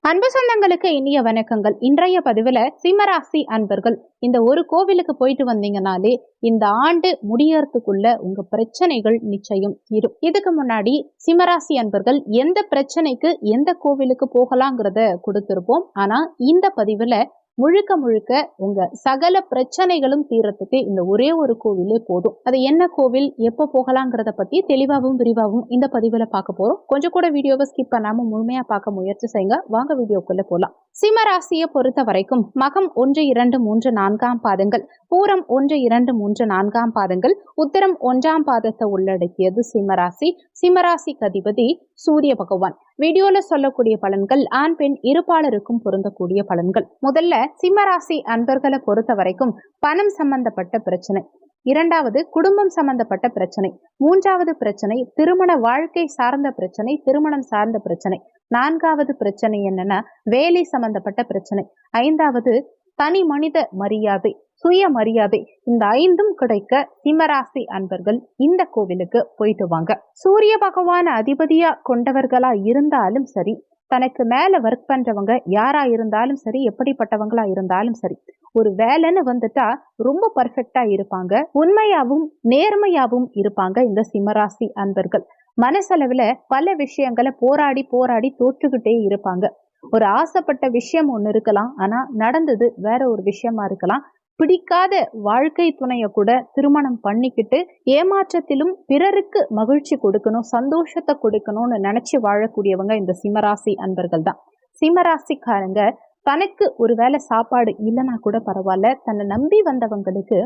அன்பு சொந்தங்களுக்கு இனிய வணக்கங்கள். இன்றைய பதிவுல சிம்மராசி அன்பர்கள் இந்த ஒரு கோவிலுக்கு போயிட்டு வந்தீங்கன்னாலே இந்த ஆண்டு முடியறதுக்குள்ள உங்க பிரச்சனைகள் நிச்சயம் தீரும். இதுக்கு முன்னாடி சிம்மராசி அன்பர்கள் எந்த பிரச்சனைக்கு எந்த கோவிலுக்கு போகலாங்கிறத கொடுத்திருப்போம். ஆனா இந்த பதிவுல முழுக்க முழுக்க உங்க சகல பிரச்சனைகளும் தீரத்துக்கு இந்த ஒரே ஒரு கோவிலே போதும். அது என்ன கோவில், எப்ப போகலாங்கிறத பத்தி தெளிவாகவும் விரிவாகவும் இந்த பதிவுல பார்க்க போறோம். கொஞ்சம் கூட வீடியோவை ஸ்கிப் பண்ணாம முழுமையா பார்க்க முயற்சி செய்யுங்க. வாங்க வீடியோக்குள்ள போலாம். சிம்ம ராசியை பொறுத்த வரைக்கும் மகம் 1, 2, 3, 4 பாதங்கள், பூரம் 1, 2, 3, 4 பாதங்கள், உத்திரம் 1ஆம் பாதத்தை உள்ளடக்கியது சிம்மராசி. சிம்மராசிக்கு அதிபதி சூரிய பகவான். வீடியோல சொல்லக்கூடிய பலன்கள் ஆண் பெண் இருப்பாளருக்கும் பொருந்தக்கூடிய பலன்கள். முதல்ல சிம்மராசி அன்பர்களை பொறுத்த வரைக்கும் பணம் சம்பந்தப்பட்ட பிரச்சனை, இரண்டாவது குடும்பம் சம்பந்தப்பட்ட பிரச்சனை, மூன்றாவது பிரச்சனை திருமண வாழ்க்கை சார்ந்த பிரச்சனை, திருமணம் சார்ந்த பிரச்சனை, நான்காவது பிரச்சனை என்னன்னா வேலை சம்பந்தப்பட்ட பிரச்சனை, ஐந்தாவது தனி மனித மரியாதை, சுய மரியாதை. இந்த 5ம் கிடைக்க சிம்மராசி அன்பர்கள் இந்த கோவிலுக்கு போயிட்டு வாங்க. சூரிய பகவான் அதிபதியா கொண்டவர்களா இருந்தாலும் சரி, தனக்கு மேல ஒர்க் பண்றவங்க யாரா இருந்தாலும் சரி, எப்படிப்பட்டவங்களா இருந்தாலும் சரி, ஒரு வேலைன்னு வந்துட்டா ரொம்ப பர்ஃபெக்டா இருப்பாங்க, உண்மையாவும் நேர்மையாவும் இருப்பாங்க இந்த சிம்மராசி அன்பர்கள். மனசளவுல பல விஷயங்களை போராடி போராடி தோற்றுக்கிட்டே இருப்பாங்க. ஒரு ஆசைப்பட்ட விஷயம் ஒண்ணு இருக்கலாம், ஆனா நடந்தது வேற ஒரு விஷயமா இருக்கலாம். பிடிக்காத வாழ்க்கை துணைய கூட திருமணம் பண்ணிக்கிட்டு ஏமாற்றத்திலும் பிறருக்கு மகிழ்ச்சி கொடுக்கணும், சந்தோஷத்தை கொடுக்கணும்னு நினைச்சு வாழக்கூடியவங்க இந்த சிம்மராசி அன்பர்கள் தான். சிம்மராசிக்காரங்க தனக்கு ஒரு வேளை சாப்பாடு இல்லைன்னா கூட பரவாயில்ல, தன்னை நம்பி வந்தவங்களுக்கு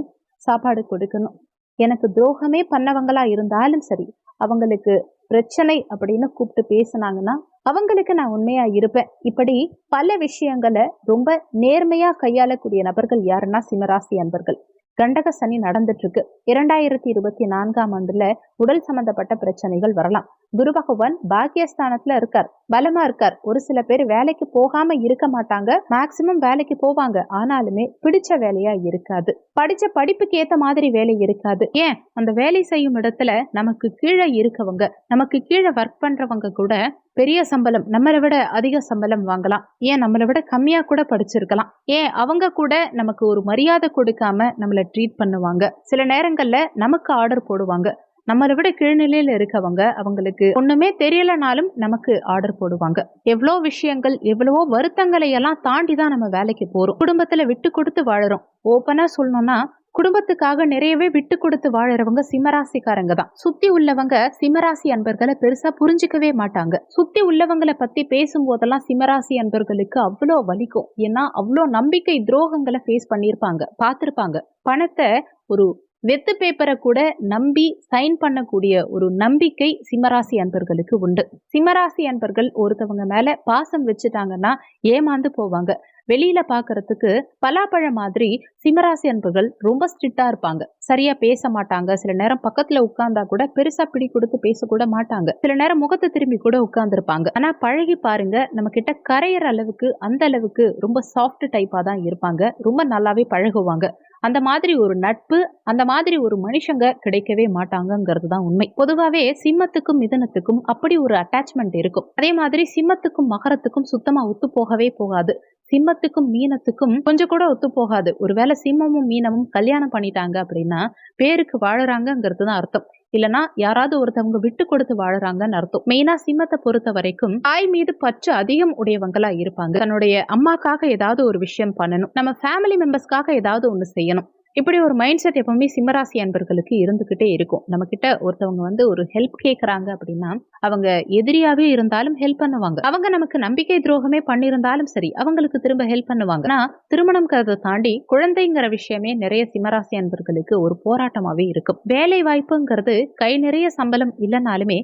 சாப்பாடு கொடுக்கணும். எனக்கு துரோகமே பண்ணவங்களா இருந்தாலும் சரி, அவங்களுக்கு பிரச்சனை அப்படின்னு கூப்பிட்டு பேசினாங்கன்னா அவங்களுக்கு நான் உண்மையா இருப்பேன். இப்படி பல விஷயங்களை ரொம்ப நேர்மையா கையாளக்கூடிய நபர்கள் யாருன்னா சிம்மராசி அன்பர்கள். கண்டக சனி நடந்துட்டு இருக்கு. 2024ஆம் ஆண்டுல உடல் சம்பந்தப்பட்ட பிரச்சனைகள் வரலாம். குரு பகவான் பாக்கியஸ்தானத்துல இருக்கார், பலமா இருக்கார். ஒரு சில பேர் வேலைக்கு போகாம இருக்க மாட்டாங்க, மேக்சிமம் வேலைக்கு போவாங்க, ஆனாலுமே பிடிச்ச வேலையா இருக்காது, படிச்ச படிப்புக்கு ஏத்த மாதிரி வேலை இருக்காது. ஏன், அந்த வேலை செய்யும் இடத்துல நமக்கு கீழே இருக்கவங்க, நமக்கு கீழே ஒர்க் பண்றவங்க கூட பெரிய சம்பளம், நம்மளை விட அதிக சம்பளம் வாங்கலாம், ஏன் நம்மளை விட கம்மியா கூட படிச்சிருக்கலாம், ஏன் அவங்க கூட நமக்கு ஒரு மரியாதை கொடுக்காம நம்மளை ட்ரீட் பண்ணுவாங்க. சில நேரங்கள்ல நமக்கு ஆர்டர் போடுவாங்க, நம்மளை விட கீழ்நிலையில இருக்கவங்க அவங்களுக்கு ஒண்ணுமே தெரியலனாலும் நமக்கு ஆர்டர் போடுவாங்க. எவ்வளோ விஷயங்கள், எவ்வளவோ வருத்தங்களை எல்லாம் தாண்டி தான் நம்ம வேலைக்கு போறோம். குடும்பத்துல விட்டு கொடுத்து வாழறோம். ஓப்பனா சொல்லணும்னா குடும்பத்துக்காக நிறையவே விட்டு கொடுத்து வாழறவங்க சிம்மராசிக்காரங்க தான். சுத்தி உள்ளவங்க சிம்மராசி அன்பர்களை பெருசா புரிஞ்சுக்கவே மாட்டாங்க. சுத்தி உள்ளவங்களை பத்தி பேசும்போதெல்லாம் சிம்மராசி அன்பர்களுக்கு அவ்வளோ வலிக்கும். ஏன்னா அவ்வளோ நம்பிக்கை துரோகங்களை ஃபேஸ் பண்ணியிருப்பாங்க, பார்த்திருப்பாங்க. பணத்தை ஒரு வெத்து பேப்பரை கூட நம்பி சைன் பண்ணக்கூடிய ஒரு நம்பிக்கை சிம்மராசி அன்பர்களுக்கு உண்டு. சிம்மராசி அன்பர்கள் ஒருத்தவங்க மேல பாசம் வச்சுட்டாங்கன்னா ஏமாந்து போவாங்க. வெளியில பாக்குறதுக்கு பலாப்பழம் மாதிரி சிம்மராசி அன்பர்கள் ரொம்ப ஸ்ட்ரிக்டா இருப்பாங்க, சரியா பேச மாட்டாங்க. சில நேரம் பக்கத்துல உட்கார்ந்தா கூட பெருசா பிடி கொடுத்து பேசக்கூட மாட்டாங்க. சில நேரம் முகத்தை திரும்பி கூட உட்கார்ந்து இருப்பாங்க. ஆனா பழகி பாருங்க, நம்ம கிட்ட கரையிற அளவுக்கு அந்த அளவுக்கு ரொம்ப சாஃப்ட் டைப்பா தான் இருப்பாங்க, ரொம்ப நல்லாவே பழகுவாங்க. அந்த மாதிரி ஒரு நட்பு, அந்த மாதிரி ஒரு மனுஷங்க கிடைக்கவே மாட்டாங்கிறது தான் உண்மை. பொதுவாவே சிம்மத்துக்கும் மிதுனத்துக்கும் அப்படி ஒரு அட்டாச்மெண்ட் இருக்கும். அதே மாதிரி சிம்மத்துக்கும் மகரத்துக்கும் சுத்தமா ஒத்து போகவே போகாது. சிம்மத்துக்கும் மீனத்துக்கும் கொஞ்சம் கூட ஒத்து போகாது. ஒருவேளை சிம்மமும் மீனமும் கல்யாணம் பண்ணிட்டாங்க அப்படின்னா பேருக்கு வாழறாங்கிறது தான் அர்த்தம், இல்லனா யாராவது ஒருத்தவங்க விட்டு கொடுத்து வாழறாங்கன்னு அர்த்தம். மெயினா சிம்மத்தை பொறுத்த வரைக்கும் தாய் மீது பற்று அதிகம் உடையவங்களா இருப்பாங்க. தன்னுடைய அம்மாக்காக ஏதாவது ஒரு விஷயம் பண்ணணும், நம்ம ஃபேமிலி மெம்பர்ஸ்க்காக ஏதாவது ஒண்ணு செய்யணும், இப்படி ஒரு மைண்ட் செட் எப்பவுமே சிம்மராசி அன்பர்களுக்கு இருந்துகிட்டே இருக்கும். நம்ம கிட்ட ஒருத்தவங்க ஒரு ஹெல்ப் கேட்கறாங்க அப்படின்னா அவங்க எதிரியாவே இருந்தாலும் ஹெல்ப் பண்ணுவாங்க. அவங்க நமக்கு நம்பிக்கை துரோகமே பண்ணியிருந்தாலும் சரி, அவங்களுக்கு திரும்ப ஹெல்ப் பண்ணுவாங்க. ஆனா திருமணம்ங்கிறத தாண்டி குழந்தைங்கிற விஷயமே நிறைய சிம்மராசி அன்பர்களுக்கு ஒரு போராட்டமாவே இருக்கும். வேலை வாய்ப்புங்கிறது கை நிறைய சம்பளம் இல்லைனாலுமே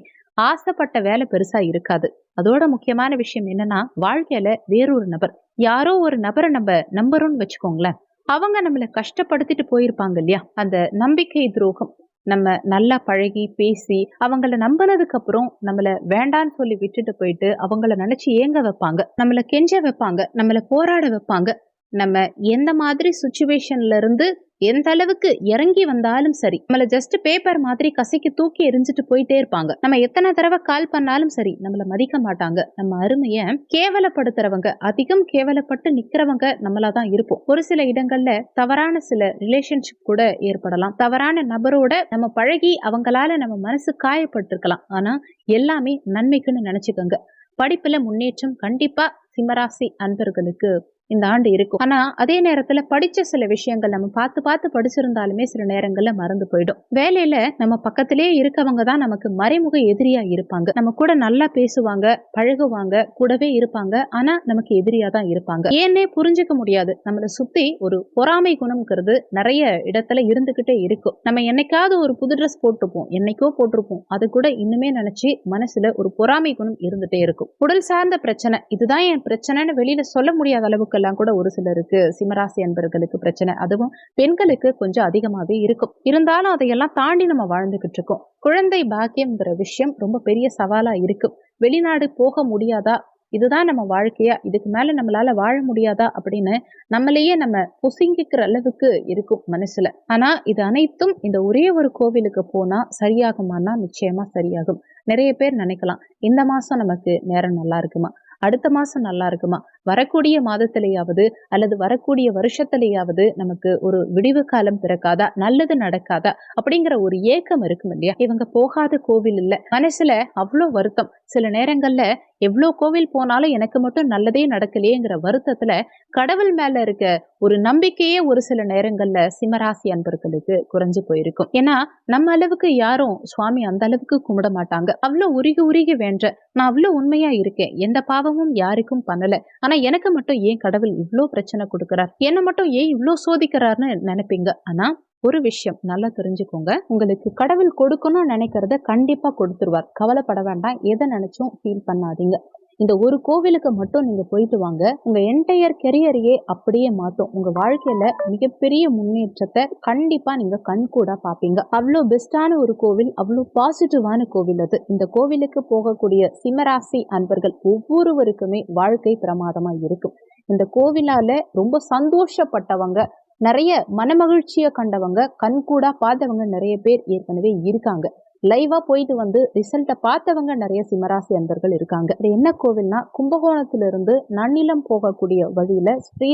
ஆசைப்பட்ட வேலை பெருசா இருக்காது. அதோட முக்கியமான விஷயம் என்னன்னா, வாழ்க்கையில வேறொரு நபர், யாரோ ஒரு நபரை நம்ம நம்புறோம்னு வச்சுக்கோங்களேன், அவங்க நம்மளை கஷ்டப்படுத்திட்டு போயிருப்பாங்க இல்லையா, அந்த நம்பிக்கை துரோகம். நம்ம நல்லா பழகி பேசி அவங்கள நம்பினதுக்கு அப்புறம் நம்மள வேண்டான்னு சொல்லி விட்டுட்டு போயிட்டு அவங்கள நினைச்சு ஏங்க வைப்பாங்க, நம்மள கெஞ்ச வைப்பாங்க, நம்மள போராட வைப்பாங்க. நம்ம எந்த மாதிரி சுச்சுவேஷன்ல இருந்து எந்த அளவுக்கு இறங்கி வந்தாலும் சரி, நம்மள ஜஸ்ட் பேப்பர் மாதிரி கசக்கி தூக்கி எரிஞ்சிட்டு போயிட்டே இருப்பாங்க. நம்ம எத்தனை தடவை கால் பண்ணாலும் சரி, நம்மள மதிக்க மாட்டாங்க. நம்ம அருமைய கேவலப்படுத்துறவங்க, அதிகம் கேவலப்பட்டு நிக்கிறவங்க நம்மளாதான் இருப்போம். ஒரு சில இடங்கள்ல தவறான சில ரிலேஷன்ஷிப் கூட ஏற்படலாம். தவறான நபரோட நம்ம பழகி அவங்களால நம்ம மனசு காயப்பட்டிருக்கலாம். ஆனா எல்லாமே நன்மைக்குன்னு நினைச்சுக்கோங்க. படிப்புல முன்னேற்றம் கண்டிப்பா சிம்மராசி அன்பர்களுக்கு இந்த ஆண்டு இருக்கும். ஆனா அதே நேரத்துல படிச்ச சில விஷயங்கள் நம்ம பார்த்து பார்த்து படிச்சிருந்தாலுமே சில நேரங்கள்ல மறந்து போயிடும். வேலையில நம்ம பக்கத்திலே இருக்கவங்க தான் நமக்கு மறைமுக எதிரியா இருப்பாங்க. நம்ம கூட நல்லா பேசுவாங்க, பழகுவாங்க, கூடவே இருப்பாங்க. ஆனா நமக்கு எதிரியா தான் இருப்பாங்க. ஏன்னே புரிஞ்சுக்க முடியாது. நம்மளை சுத்தி ஒரு பொறாமை குணம்ங்கிறது நிறைய இடத்துல இருந்துகிட்டே இருக்கும். நம்ம என்னைக்காவது ஒரு புது ட்ரெஸ் போட்டிருப்போம், என்னைக்கோ போட்டிருப்போம். அது கூட இன்னுமே நினைச்சு மனசுல ஒரு பொறாமை குணம் இருந்துட்டே இருக்கும். உடல் சார்ந்த பிரச்சனை, இதுதான் என் பிரச்சனைன்னு வெளியில சொல்ல முடியாத அளவுக்கு எல்லாம் கூட ஒரு சிலருக்கு சிம்மராசி அன்பர்களுக்கு பிரச்சனை. அதுவும் பெண்களுக்கு கொஞ்சம் அதிகமாவே இருக்கும். இருந்தாலும் அதையெல்லாம் தாண்டி நம்ம வாழ்ந்துகிட்டு இருக்கோம். குழந்தை பாக்கியம்ங்கிற விஷயம் ரொம்ப பெரிய சவாலா இருக்கும். வெளிநாடு போக முடியாதா, இதுதான் நம்ம வாழ்க்கையா, இதுக்கு மேல நம்மளால வாழ முடியாதா அப்படின்னு நம்மளையே நம்ம பொசுங்கிக்கிற அளவுக்கு இருக்கும் மனசுல. ஆனா இது அனைத்தும் இந்த ஒரே ஒரு கோவிலுக்கு போனா சரியாகுமானா நிச்சயமா சரியாகும். நிறைய பேர் நினைக்கலாம், இந்த மாசம் நமக்கு நேரம் நல்லா இருக்குமா, அடுத்த மாசம் நல்லா இருக்குமா, வரக்கூடிய மாதத்திலேயாவது அல்லது வரக்கூடிய வருஷத்திலேயாவது நமக்கு ஒரு விடிவு காலம் பிறக்காதா, நல்லது நடக்காதா அப்படிங்கிற ஒரு ஏக்கம் இருக்கும் இல்லையா. இவங்க போகாத கோவில் இல்ல. மனசுல அவ்வளோ வருத்தம். சில நேரங்கள்ல எவ்வளோ கோவில் போனாலும் எனக்கு மட்டும் நல்லதே நடக்கலையேங்கிற வருத்தத்துல கடவுள் மேல இருக்க ஒரு நம்பிக்கையே ஒரு சில நேரங்கள்ல சிம்மராசி அன்பர்களுக்கு குறைஞ்சு போயிருக்கும். ஏன்னா நம்ம அளவுக்கு யாரும் சுவாமி அந்த அளவுக்கு கும்பிட மாட்டாங்க. அவ்வளோ உருகி உருகி வேண்ட, நான் அவ்வளோ உண்மையா இருக்கேன், எந்த பாவமும் யாருக்கும் பண்ணல, ஆனா எனக்கு மட்டும் ஏன் கடவுள் இவ்ளோ பிரச்சனை கொடுக்கிறார், என்ன மட்டும் ஏன் இவ்ளோ சோதிக்கிறார்னு நினைப்பீங்க. ஆனா ஒரு விஷயம் நல்லா தெரிஞ்சுக்கோங்க, உங்களுக்கு கடவுள் கொடுக்கணும்னு நினைக்கிறத கண்டிப்பா கொடுத்துருவார். கவலைப்பட வேண்டாம், எதை நினைச்சும் ஃபீல் பண்ணாதீங்க. இந்த ஒரு கோவிலுக்கு மட்டும் நீங்க போயிட்டு வாங்க, உங்க என்டையர் கெரியரையே அப்படியே மாத்தும். உங்க வாழ்க்கையில மிகப்பெரிய முன்னேற்றத்தை கண்டிப்பா நீங்க கண்கூடா பாப்பீங்க. அவ்வளோ பெஸ்டான ஒரு கோவில், அவ்வளோ பாசிட்டிவான கோவில் அது. இந்த கோவிலுக்கு போகக்கூடிய சிம்மராசி அன்பர்கள் ஒவ்வொருவருக்குமே வாழ்க்கை பிரமாதமா இருக்கும். இந்த கோவிலால ரொம்ப சந்தோஷப்பட்டவங்க, நிறைய மனமகிழ்ச்சியை கண்டவங்க, கண்கூடா பார்த்தவங்க நிறைய பேர் ஏற்கனவே இருக்காங்க. லைவா போயிட்டு வந்து ரிசல்ட்டை பார்த்தவங்க நிறைய சிம்மராசி அன்பர்கள் இருக்காங்க. இது என்ன கோவில்னா, கும்பகோணத்திலிருந்து நன்னிலம் போகக்கூடிய வழியில ஸ்ரீ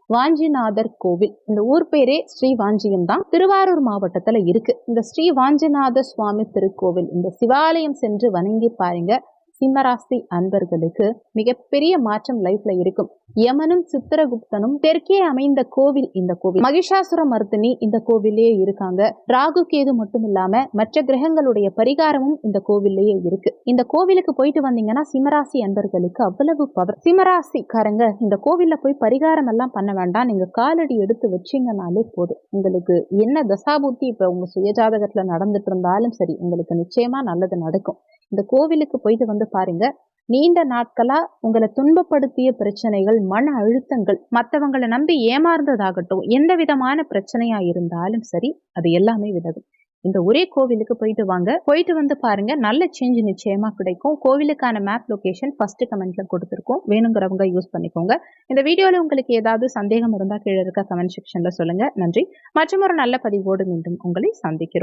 வாஞ்சிநாதர் கோவில். இந்த ஊர் பேரே ஸ்ரீ வாஞ்சியம் தான். திருவாரூர் மாவட்டத்துல இருக்கு. இந்த ஸ்ரீ வாஞ்சிநாத சுவாமி திருக்கோவில், இந்த சிவாலயம் சென்று வணங்கி பாருங்க, சிம்மராசி அன்பர்களுக்கு மிகப்பெரிய மாற்றம் லைஃப்ல இருக்கும். யமனும் சித்திரகுப்தனும் தெற்கே அமைந்த கோவில் இந்த கோவில். மகிஷாசுர மர்த்தினி இந்த கோவிலேயே இருக்காங்க. ராகு கேது மட்டும் இல்லாம மற்ற கிரகங்களுடைய பரிகாரமும் இந்த கோவிலேயே இருக்கு. இந்த கோவிலுக்கு போயிட்டு வந்தீங்கன்னா சிம்மராசி அன்பர்களுக்கு அவ்வளவு பவர். சிம்மராசிக்காரங்க இந்த கோவில்ல போய் பரிகாரம் எல்லாம் பண்ண வேண்டாம். நீங்க காலடி எடுத்து வச்சீங்கன்னாலே போதும். உங்களுக்கு என்ன தசாபுத்தி இப்ப உங்க சுயஜாதகத்துல நடந்துட்டு இருந்தாலும் சரி, உங்களுக்கு நிச்சயமா நல்லது நடக்கும். இந்த கோவிலுக்கு போயிட்டு வந்து பாருங்க. நீண்ட நாட்களா உங்களை துன்பப்படுத்திய பிரச்சனைகள், மன அழுத்தங்கள், மற்றவங்களை நம்பி ஏமாறுறதாகட்டும், எந்த விதமான பிரச்சனையா இருந்தாலும் சரி, அது எல்லாமே விலகும். இந்த ஒரே கோவிலுக்கு போயிட்டு வாங்க, போயிட்டு வந்து பாருங்க, நல்ல சேஞ்ச் நிச்சயமா கிடைக்கும். கோவிலுக்கான மேப் லொகேஷன் ஃபர்ஸ்ட் கமெண்ட்ல கொடுத்துருக்கோம், வேணுங்கிறவங்க யூஸ் பண்ணிக்கோங்க. இந்த வீடியோல உங்களுக்கு ஏதாவது சந்தேகம் இருந்தா கீழே இருக்க கமெண்ட் செக்ஷன்ல சொல்லுங்க. நன்றி. மற்றும் ஒரு நல்ல பதிவோடு மீண்டும் உங்களை சந்திக்கிறோம்.